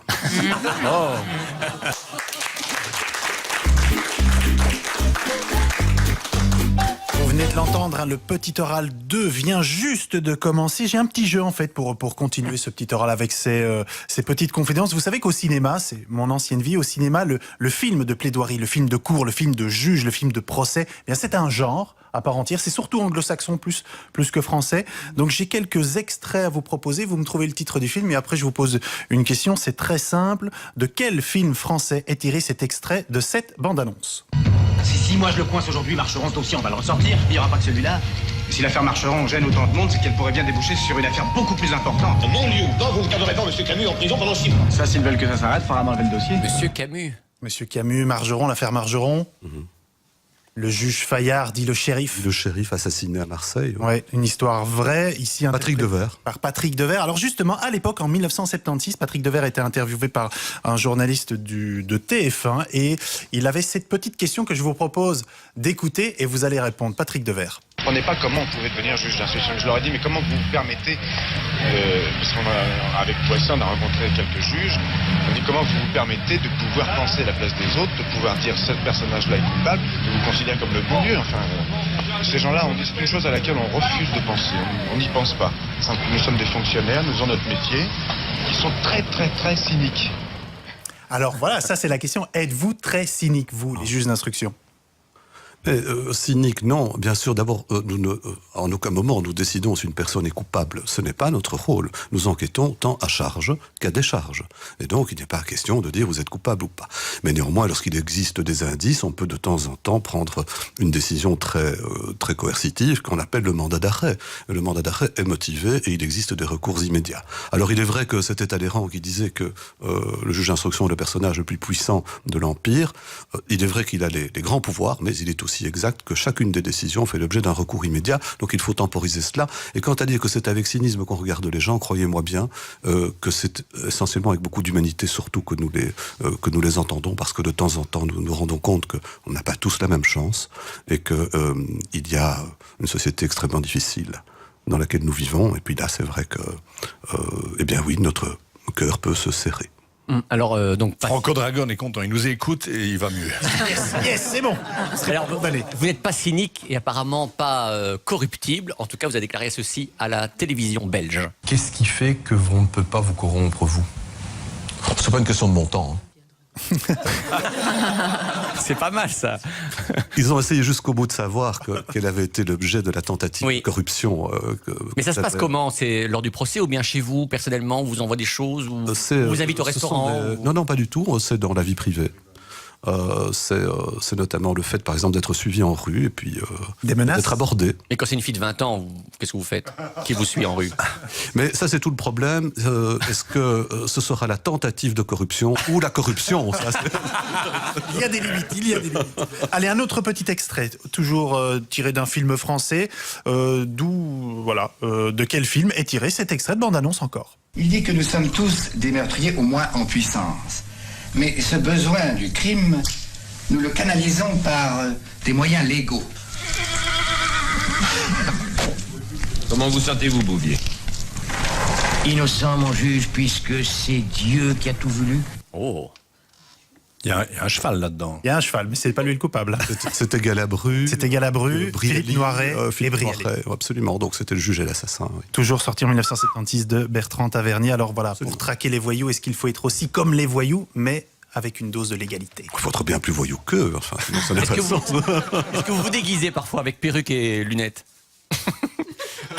Vous venez de l'entendre, hein, le petit oral 2 vient juste de commencer. J'ai un petit jeu en fait pour continuer ce petit oral avec ces petites confidences. Vous savez qu'au cinéma, c'est mon ancienne vie, au cinéma, le film de plaidoirie, le film de cour, le film de juge, le film de procès, eh bien c'est un genre à part entière. C'est surtout anglo-saxon plus que français. Donc j'ai quelques extraits à vous proposer. Vous me trouvez le titre du film et après je vous pose une question. C'est très simple. De quel film français est tiré cet extrait de cette bande-annonce? Si moi je le coince aujourd'hui, Marcheron, ce dossier, on va le ressortir. Il n'y aura pas que celui-là. Et si l'affaire Marcheron gêne autant de monde, c'est qu'elle pourrait bien déboucher sur une affaire beaucoup plus importante. Mon Dieu, donc vous ne garderez pas M. Camus en prison pendant 6 mois. Ça, s'ils veulent que ça s'arrête, faudra m'enlever le dossier. Monsieur Camus. Monsieur Camus, Margeron, l'affaire Margeron. Le juge Fayard dit le shérif. Le shérif assassiné à Marseille. Ouais, une histoire vraie, ici Patrick interprétée Devers. par Patrick Devers. Alors justement, à l'époque, en 1976, Patrick Devers était interviewé par un journaliste de TF1 et il avait cette petite question que je vous propose d'écouter et vous allez répondre. Patrick Devers. Je ne comprenais pas comment on pouvait devenir juge d'instruction. Je leur ai dit, mais comment vous vous permettez, parce qu'avec Poisson, on a rencontré quelques juges, on dit comment vous vous permettez de pouvoir penser à la place des autres, de pouvoir dire ce personnage-là est coupable, de vous considérer comme le bon Dieu. Enfin, ces gens-là, on dit c'est une chose à laquelle on refuse de penser, on n'y pense pas. Nous sommes des fonctionnaires, nous faisons notre métier, qui sont très très très cyniques. Alors voilà, ça c'est la question. Êtes-vous très cynique, vous, les juges d'instruction? Cynique, non. Bien sûr, d'abord, en aucun moment, nous décidons si une personne est coupable. Ce n'est pas notre rôle. Nous enquêtons tant à charge qu'à décharge. Et donc, il n'est pas question de dire vous êtes coupable ou pas. Mais néanmoins, lorsqu'il existe des indices, on peut de temps en temps prendre une décision très coercitive qu'on appelle le mandat d'arrêt. Le mandat d'arrêt est motivé et il existe des recours immédiats. Alors, il est vrai que c'était Talleyrand qui disait que le juge d'instruction est le personnage le plus puissant de l'Empire. Il est vrai qu'il a les grands pouvoirs, mais il est aussi exact que chacune des décisions fait l'objet d'un recours immédiat, donc il faut temporiser cela. Et quant à dire que c'est avec cynisme qu'on regarde les gens, croyez-moi bien que c'est essentiellement avec beaucoup d'humanité surtout que nous les entendons, parce que de temps en temps nous nous rendons compte qu'on n'a pas tous la même chance et qu'il y a une société extrêmement difficile dans laquelle nous vivons, et puis là c'est vrai que eh bien oui, notre cœur peut se serrer. Alors, donc, Franco Dragon est content, il nous écoute et il va mieux. Yes, c'est bon. alors, vous n'êtes pas cynique et apparemment pas corruptible. En tout cas, vous avez déclaré ceci à la télévision belge. Qu'est-ce qui fait que on ne peut pas vous corrompre, vous? C'est pas une question de montant. C'est pas mal, ça. Ils ont essayé jusqu'au bout de savoir quel avait été l'objet de la tentative de corruption. Mais ça se passe comment? C'est lors du procès ou bien chez vous, personnellement, on vous envoie des choses ou on vous invite au restaurant Non, pas du tout. C'est dans la vie privée. C'est notamment le fait, par exemple, d'être suivi en rue et puis d'être abordé. Et quand c'est une fille de 20 ans, qu'est-ce que vous faites? Qui vous suit en rue? Mais ça, c'est tout le problème. Est-ce que ce sera la tentative de corruption ou la corruption? Il y a des limites, Allez, un autre petit extrait, toujours tiré d'un film français. De quel film est tiré cet extrait de bande-annonce encore? Il dit que nous sommes tous des meurtriers au moins en puissance. Mais ce besoin du crime, nous le canalisons par des moyens légaux. Comment vous sentez-vous, Bouvier? Innocent, mon juge, puisque c'est Dieu qui a tout voulu. Oh. Il y a un cheval là-dedans. Il y a un cheval, mais c'est pas lui le coupable. C'était Galabru. C'était Galabru, Philippe Noiret et Brialet. Absolument, donc c'était le juge et l'assassin. Oui. Toujours sorti en 1976 de Bertrand Tavernier. Alors voilà, pour traquer les voyous, est-ce qu'il faut être aussi comme les voyous, mais avec une dose de légalité? Il faut être bien plus voyou qu'eux, enfin, sinon ça n'a pas de sens. Est-ce que vous vous déguisez parfois avec perruque et lunettes?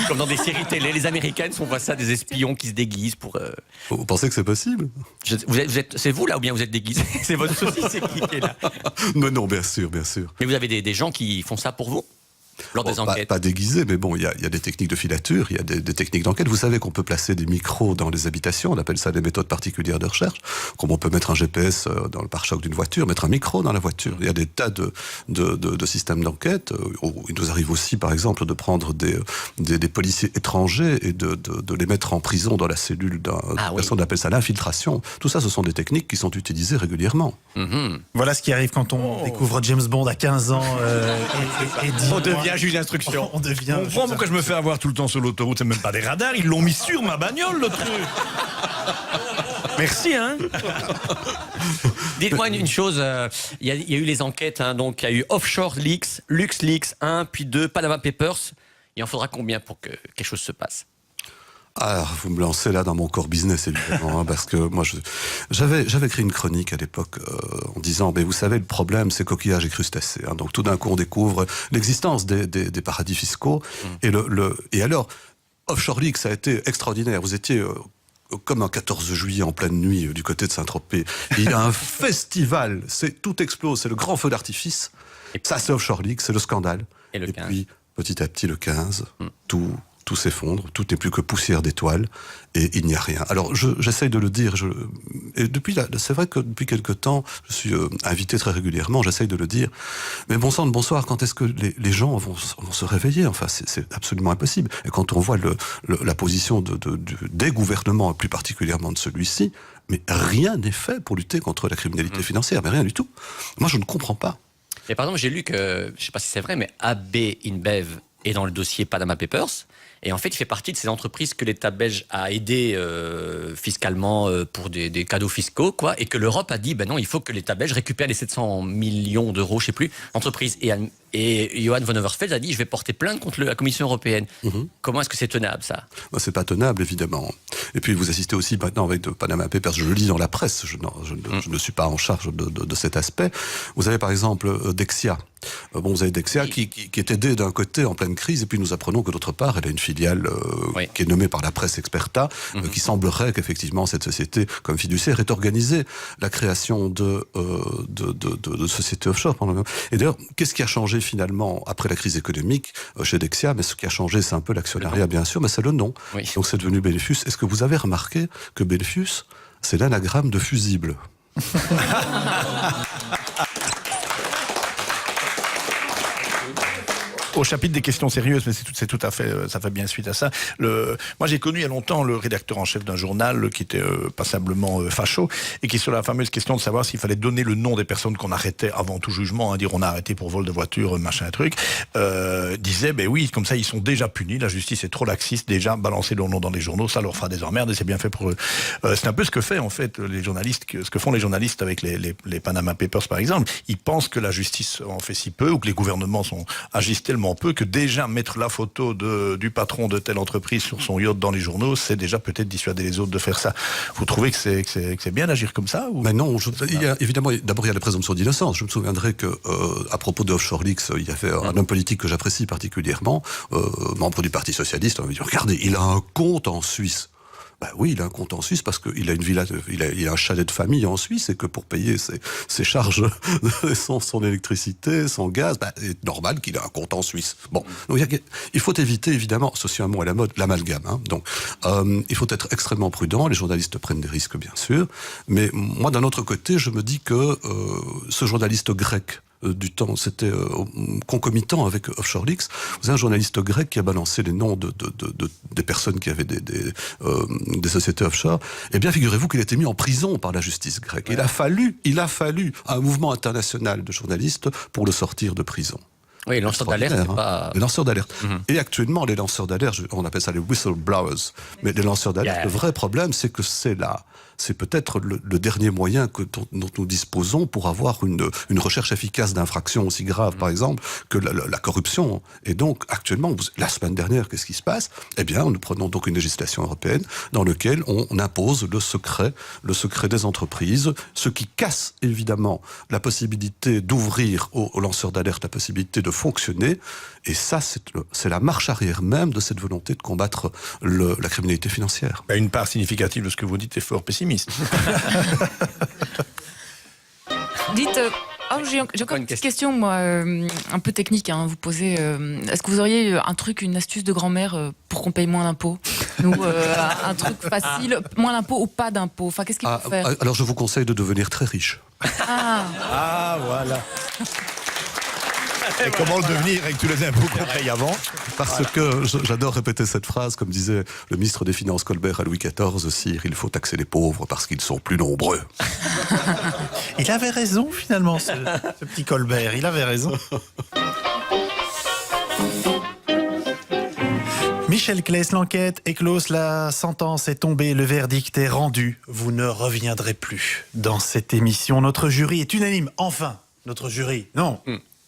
Comme dans des séries télé, les américaines, on voit ça, des espions qui se déguisent pour... Vous pensez que c'est possible? C'est vous là ou bien vous êtes déguisé? C'est votre saucisse qui est là. Mais non, bien sûr, bien sûr. Mais vous avez des gens qui font ça pour vous? Lors des enquêtes. Pas déguisé, mais bon, il y a des techniques de filature, il y a des techniques d'enquête. Vous savez qu'on peut placer des micros dans les habitations, on appelle ça des méthodes particulières de recherche, comme on peut mettre un GPS dans le pare-choc d'une voiture, mettre un micro dans la voiture. Il y a des tas de systèmes d'enquête. Il nous arrive aussi, par exemple, de prendre des policiers étrangers et de les mettre en prison dans la cellule d'une personne, on appelle ça l'infiltration. Tout ça, ce sont des techniques qui sont utilisées régulièrement. Voilà ce qui arrive quand on découvre James Bond à 15 ans et 10 mois. devient juge d'instruction. On devient. On comprend pourquoi je me fais avoir tout le temps sur l'autoroute. C'est même pas des radars, ils l'ont mis sur ma bagnole, le truc. Merci, hein. Dites-moi une chose, il y a eu les enquêtes, hein, donc il y a eu Offshore Leaks, LuxLeaks 1, puis 2, Panama Papers. Il en faudra combien pour que quelque chose se passe? Ah, vous me lancez là dans mon core business, évidemment, hein, parce que moi, j'avais écrit une chronique à l'époque en disant, mais vous savez, le problème, c'est coquillages et crustacés. Hein, donc tout d'un coup, on découvre l'existence des paradis fiscaux. Et alors, Offshore Leaks, ça a été extraordinaire. Vous étiez comme un 14 juillet en pleine nuit du côté de Saint-Tropez. Il y a un festival, tout explose, c'est le grand feu d'artifice. Ça, c'est Offshore Leaks, c'est le scandale. Et puis, petit à petit, le 15, tout s'effondre, tout n'est plus que poussière d'étoiles, et il n'y a rien. Alors, j'essaye de le dire, et c'est vrai que depuis quelque temps, je suis invité très régulièrement, j'essaye de le dire, mais bon sang de bonsoir, quand est-ce que les gens vont se réveiller? Enfin, c'est absolument impossible. Et quand on voit la position des gouvernements, et plus particulièrement de celui-ci, mais rien n'est fait pour lutter contre la criminalité financière, mais rien du tout. Moi, je ne comprends pas. Et par exemple, j'ai lu que, je ne sais pas si c'est vrai, mais AB InBev est dans le dossier Panama Papers. Et en fait, il fait partie de ces entreprises que l'État belge a aidées fiscalement pour des cadeaux fiscaux, quoi, et que l'Europe a dit, ben non, il faut que l'État belge récupère les 700 millions d'euros, je sais plus, entreprises. Et Johan van Overveld a dit, je vais porter plainte contre la Commission européenne. Comment est-ce que c'est tenable, ça? C'est pas tenable, évidemment. Et puis, vous assistez aussi maintenant avec de Panama Papers, je le lis dans la presse, je ne suis pas en charge de cet aspect. Vous avez par exemple Dexia. Vous avez Dexia qui est aidée d'un côté en pleine crise, et puis nous apprenons que d'autre part, elle a une filiale qui est nommée par la presse Experta, qui semblerait qu'effectivement cette société, comme fiduciaire, ait organisé la création de sociétés offshore. Et d'ailleurs, qu'est-ce qui a changé finalement après la crise économique chez Dexia? Mais ce qui a changé, c'est un peu l'actionnariat, bien sûr, mais c'est le nom. Donc c'est devenu Belfius. Est-ce que vous avez remarqué que Belfius, c'est l'anagramme de fusible? Au chapitre des questions sérieuses, mais c'est tout à fait, ça fait bien suite à ça. Moi, j'ai connu il y a longtemps le rédacteur en chef d'un journal qui était passablement facho, et qui, sur la fameuse question de savoir s'il fallait donner le nom des personnes qu'on arrêtait avant tout jugement, hein, dire on a arrêté pour vol de voiture, machin truc, disait, ben oui, comme ça ils sont déjà punis, la justice est trop laxiste, déjà balancer leur nom dans les journaux, ça leur fera des emmerdes et c'est bien fait pour eux. C'est un peu ce que fait en fait les journalistes, ce que font les journalistes avec les Panama Papers par exemple. Ils pensent que la justice en fait si peu, ou que les gouvernements agissent tellement peu que déjà mettre la photo du patron de telle entreprise sur son yacht dans les journaux, c'est déjà peut-être dissuader les autres de faire ça. Vous trouvez que c'est bien d'agir comme ça, ou... Mais non, évidemment, d'abord il y a la présomption d'innocence. Je me souviendrai que à propos de Offshore Leaks, il y avait un homme politique que j'apprécie particulièrement, membre du Parti Socialiste, on m'a dit, regardez, il a un compte en Suisse. Ben oui, il a un compte en Suisse parce qu'il a une villa, il a un chalet de famille en Suisse, et que pour payer ses charges, son électricité, son gaz, c'est normal qu'il ait un compte en Suisse. Bon, donc il faut éviter évidemment, c'est aussi un mot à la mode, l'amalgame. Hein, donc il faut être extrêmement prudent. Les journalistes prennent des risques, bien sûr, mais moi d'un autre côté, je me dis que ce journaliste grec du temps, c'était concomitant avec Offshore Leaks. Vous avez un journaliste grec qui a balancé les noms des personnes qui avaient des sociétés offshore. Eh bien, figurez-vous qu'il a été mis en prison par la justice grecque. Ouais. Il a fallu un mouvement international de journalistes pour le sortir de prison. Oui, les lanceurs d'alerte, c'est pas... Les lanceurs d'alerte. Et actuellement, les lanceurs d'alerte, on appelle ça les whistleblowers. Mais les lanceurs d'alerte, le vrai problème, c'est que c'est peut-être le dernier moyen dont nous disposons pour avoir une recherche efficace d'infractions aussi graves, par exemple, que la corruption. Et donc, actuellement, la semaine dernière, qu'est-ce qui se passe? Eh bien, nous prenons donc une législation européenne dans laquelle on impose le secret des entreprises, ce qui casse évidemment la possibilité d'ouvrir aux lanceurs d'alerte la possibilité de fonctionner. Et ça, c'est la marche arrière même de cette volonté de combattre la criminalité financière. Une part significative de ce que vous dites est fort pessimiste. Dites, j'ai encore une petite question, moi, un peu technique, hein, vous posez. Est-ce que vous auriez un truc, une astuce de grand-mère pour qu'on paye moins d'impôts? Nous, un truc facile, moins d'impôts ou pas d'impôts? Enfin, qu'est-ce qu'il faut faire? Alors, je vous conseille de devenir très riche. Voilà. Et comment le devenir avec tous les impôts qu'on paye avant? Parce que j'adore répéter cette phrase, comme disait le ministre des Finances Colbert à Louis XIV, sire, il faut taxer les pauvres parce qu'ils sont plus nombreux. Il avait raison finalement, ce petit Colbert, il avait raison. Michel Claes, l'enquête est close, la sentence est tombée, le verdict est rendu. Vous ne reviendrez plus dans cette émission. Notre jury est unanime, enfin, notre jury, non.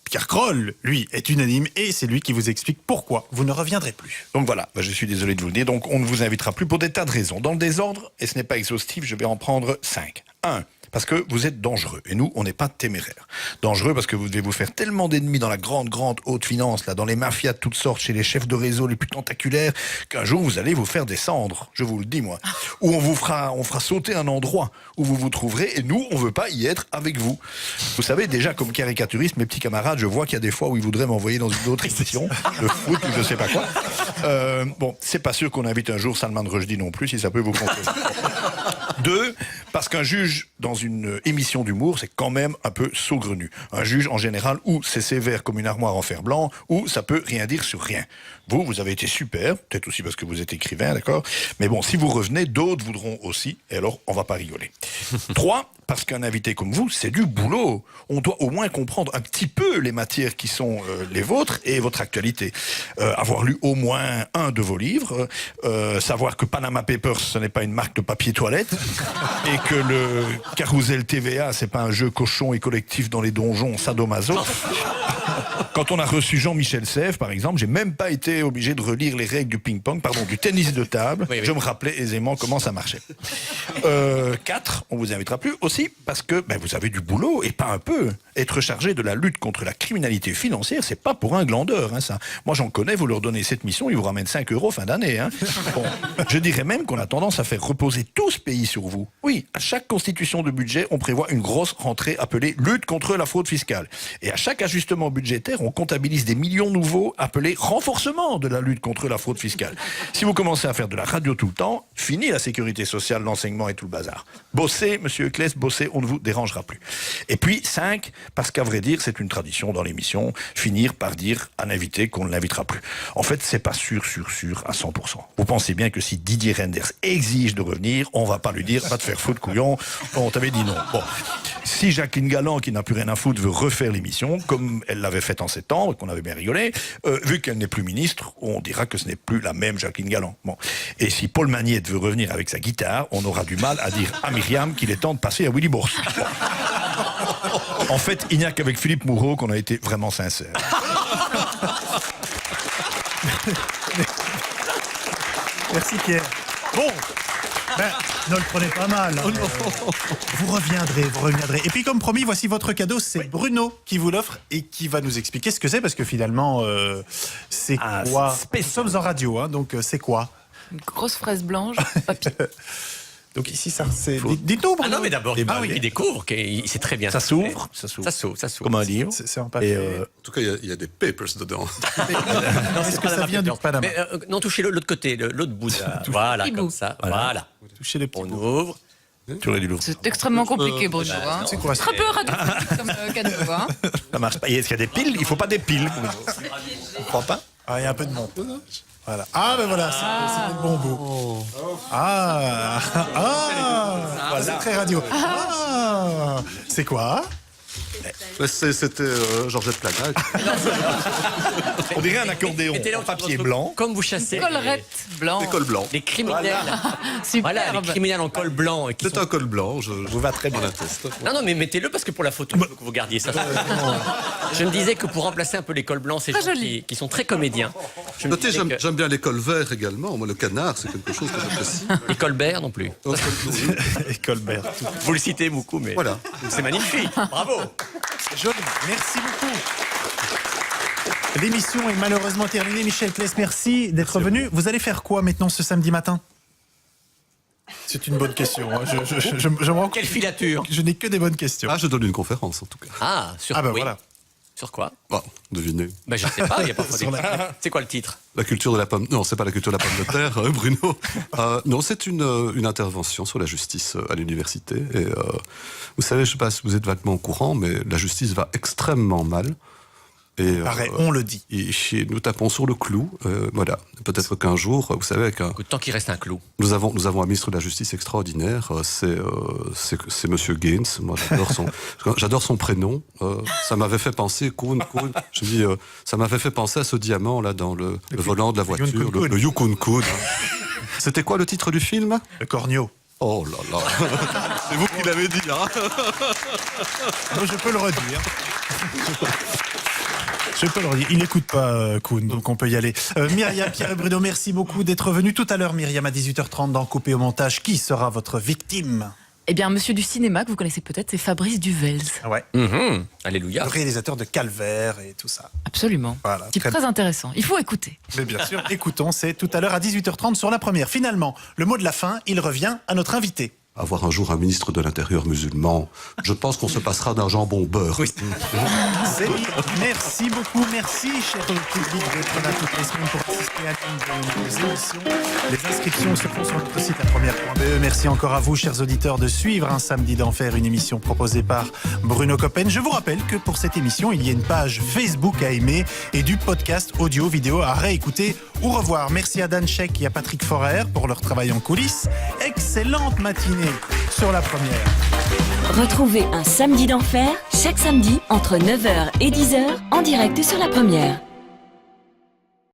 Pierre Kroll, lui, est unanime et c'est lui qui vous explique pourquoi vous ne reviendrez plus. Donc voilà, je suis désolé de vous le dire, donc on ne vous invitera plus pour des tas de raisons. Dans le désordre, et ce n'est pas exhaustif, je vais en prendre 5. 1. Parce que vous êtes dangereux. Et nous, on n'est pas téméraires. Dangereux parce que vous devez vous faire tellement d'ennemis dans la grande haute finance, là, dans les mafias de toutes sortes, chez les chefs de réseau les plus tentaculaires, qu'un jour vous allez vous faire descendre. Je vous le dis, moi. Ou on fera sauter un endroit où vous vous trouverez et nous, on veut pas y être avec vous. Vous savez, déjà, comme caricaturiste, mes petits camarades, je vois qu'il y a des fois où ils voudraient m'envoyer dans une autre émission, le foot ou je sais pas quoi. Bon, c'est pas sûr qu'on invite un jour Salman Rushdie non plus, si ça peut vous compter. 2, parce qu'un juge dans une émission d'humour, c'est quand même un peu saugrenu. Un juge, en général, ou c'est sévère comme une armoire en fer blanc, ou ça peut rien dire sur rien. Vous avez été super, peut-être aussi parce que vous êtes écrivain, d'accord? Mais bon, si vous revenez, d'autres voudront aussi, et alors on va pas rigoler. 3, parce qu'un invité comme vous, c'est du boulot. On doit au moins comprendre un petit peu les matières qui sont les vôtres et votre actualité. Avoir lu au moins un de vos livres, savoir que Panama Papers, ce n'est pas une marque de papier toilette, et que le Carousel TVA, c'est pas un jeu cochon et collectif dans les donjons sadomaso. Quand on a reçu Jean-Michel Sèvres, par exemple, j'ai même pas été obligé de relire les règles du ping-pong, du tennis de table. Oui. Je me rappelais aisément comment ça marchait. 4, on vous invitera plus aussi parce que vous avez du boulot et pas un peu. Être chargé de la lutte contre la criminalité financière, c'est pas pour un glandeur, hein, ça. Moi, j'en connais, vous leur donnez cette mission, ils vous ramènent 5 € fin d'année. Hein. Bon, je dirais même qu'on a tendance à faire reposer tout ce pays sur vous. Oui, à chaque constitution de budget, on prévoit une grosse rentrée appelée lutte contre la fraude fiscale. Et à chaque ajustement budgétaire, on comptabilise des millions nouveaux appelés renforcement de la lutte contre la fraude fiscale. Si vous commencez à faire de la radio tout le temps, fini la sécurité sociale, l'enseignement et tout le bazar. Bossez, monsieur Claes, bossez, on ne vous dérangera plus. Et puis 5, parce qu'à vrai dire, c'est une tradition dans l'émission, finir par dire à l'invité qu'on ne l'invitera plus. En fait, c'est pas sûr à 100%. Vous pensez bien que si Didier Reynders exige de revenir, on va pas lui dire, va te faire foutre couillon, on t'avait dit non. Bon. Si Jacqueline Galland, qui n'a plus rien à foutre, veut refaire l'émission, comme elle l'avait faite en septembre, et qu'on avait bien rigolé, vu qu'elle n'est plus ministre, on dira que ce n'est plus la même Jacqueline Galland. Bon. Et si Paul Magnette veut revenir avec sa guitare, on aura du mal à dire à Myriam qu'il est temps de passer à Willy Bourse. Bon. En fait, il n'y a qu'avec Philippe Moureau qu'on a été vraiment sincère. Merci Pierre. Bon, ne le prenez pas mal. Hein. Vous reviendrez. Et puis comme promis, voici votre cadeau. C'est Bruno qui vous l'offre et qui va nous expliquer ce que c'est, parce que finalement, c'est quoi? Nous sommes en radio, hein, donc c'est quoi? Une grosse fraise blanche, papier. Donc ici, ça, c'est... Dites-nous, Bruno. Ah non, mais d'abord, il découvre qu'il sait très bien. Ça s'ouvre. Comme un livre. C'est en papier. En tout cas, il y a des papers dedans. Est-ce que ça vient du Panama? Non, touchez l'autre côté, l'autre bout. Voilà, comme ça. Voilà. Touchez les petits On bouts. ouvre. C'est extrêmement compliqué, Bruno. Hein. C'est quoi? Très peu radiophonique comme cadeau. Hein. Ça marche pas. Est-ce qu'il y a des piles? Il faut pas des piles. On croit pas? Ah, il y a un peu de monde. Voilà. Ah, ben voilà, c'est le bon bout. Voilà. C'est très radio. C'est quoi? C'était Georgette Planac. On dirait un accordéon Mettez-le en entre papier votre- blanc. Comme vous chassez Collerette blanc. Des cols blancs. les criminels. Superbe. Voilà, les criminels en col blanc. Et qui C'est sont- un col blanc, je Vous va très bien. m'en atteste. Non, mais mettez-le parce que pour la photo, il faut que vous gardiez ça. Je me disais que pour remplacer un peu les cols blancs, ces Très gens joli. qui sont très comédiens. Je me Notez, disais que- j'aime bien les cols verts également. Moi, le canard, c'est quelque chose que j'apprécie. Les Colbert non plus. Et Colbert. Vous le citez beaucoup, mais Voilà. c'est magnifique. Bravo. C'est joli. Merci beaucoup. L'émission est malheureusement terminée. Michel Kless, merci d'être venu. Vous allez faire quoi maintenant ce samedi matin? C'est une bonne question. Hein. Je me rends compte Quelle filature. que je n'ai que des bonnes questions. Ah, je donne une conférence, en tout cas. Ah, sur Ah bah oui. voilà. Sur quoi? Bon, devinez. Ben, je sais pas, il y a parfois Sur des... la- C'est quoi le titre? La culture de la pomme. Non, c'est pas la culture de la pomme de terre, Bruno. Non, c'est une intervention sur la justice à l'université. Et vous savez, je sais pas si vous êtes vaguement au courant, mais la justice va extrêmement mal. Et Pareil, on le dit. nous tapons sur le clou. Voilà. Peut-être qu'un jour, vous savez, Tant qu'il reste un clou. nous avons un ministre de la Justice extraordinaire. C'est Monsieur Gaines. Moi, j'adore son prénom. Ça m'avait fait penser Kuhn. Je me dis, ça m'avait fait penser à ce diamant là dans le volant de la voiture, Yukon-kun. le Yukon-kun. C'était quoi le titre du film? Le corneau. Oh là là. C'est vous qui l'avez dit, hein? Moi, je peux le redire. Je peux le redire. Il n'écoute pas Kuhn, donc on peut y aller. Myriam, Pierre et Bruno, merci beaucoup d'être venus. Tout à l'heure, Myriam, à 18h30, dans Coupé au montage. Qui sera votre victime? Eh bien, monsieur du cinéma, que vous connaissez peut-être, c'est Fabrice Duvels. Ouais. Alléluia. Le réalisateur de Calvaire et tout ça. Absolument. Voilà. C'est très intéressant. Il faut écouter. Mais bien sûr, écoutons, c'est tout à l'heure à 18h30 sur la première. Finalement, le mot de la fin, il revient à notre invité. Avoir un jour un ministre de l'Intérieur musulman, je pense qu'on se passera d'un jambon beurre. C'est dit. Merci beaucoup, merci cher public d'être là toutes les semaines pour assister à l'une de nos émissions. Les inscriptions se font sur notre site lapremière.be. Merci encore à vous, chers auditeurs, de suivre un samedi d'enfer, une émission proposée par Bruno Coppen. Je vous rappelle que pour cette émission, il y a une page Facebook à aimer et du podcast audio, vidéo à réécouter ou revoir. Merci à Dan Sheck et à Patrick Forer pour leur travail en coulisses. Excellente matinée sur la première. Retrouvez un samedi d'enfer chaque samedi entre 9h et 10h en direct sur la première.